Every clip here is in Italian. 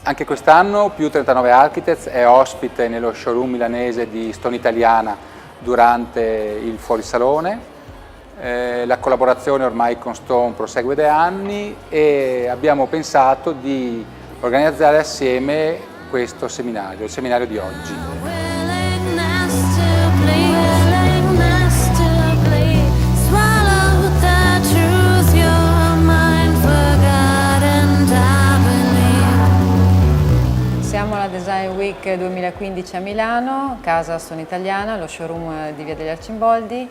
Anche quest'anno più 39 Architects è ospite nello showroom milanese di Stone Italiana durante il fuorisalone. La collaborazione ormai con Stone prosegue da anni e abbiamo pensato di organizzare assieme questo seminario, il seminario di oggi. Siamo alla Design Week 2015 a Milano, casa Stone Italiana, lo showroom di Via degli Arcimboldi.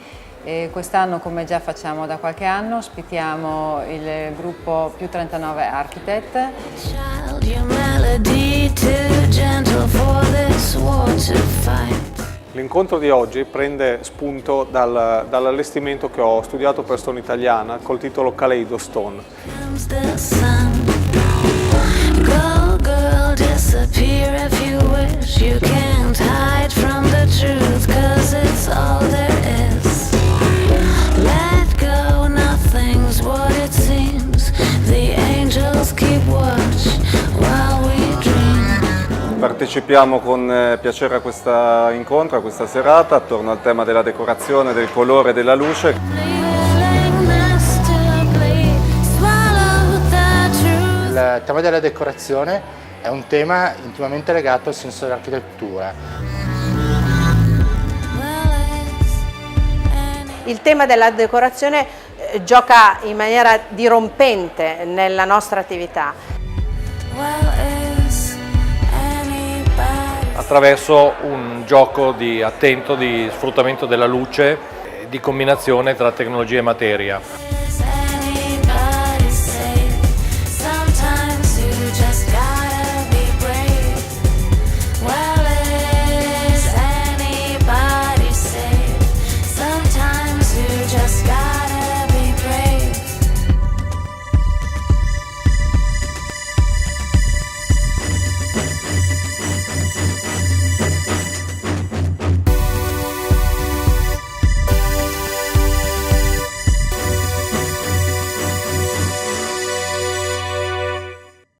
Quest'anno, come già facciamo da qualche anno, ospitiamo il gruppo più 39 Architect. L'incontro di oggi prende spunto dall'allestimento che ho studiato per Stone Italiana col titolo Kaleido Stone. Disappear if you wish, you can't hide from the truth, 'cause it's all there is. Let go, nothing's what it seems. The angels keep watch while we dream. Partecipiamo con piacere a questo incontro, a questa serata, attorno al tema della decorazione, del colore e della luce. Il tema della decorazione è un tema intimamente legato al senso dell'architettura. Il tema della decorazione gioca in maniera dirompente nella nostra attività. Attraverso un gioco attento di sfruttamento della luce, di combinazione tra tecnologia e materia.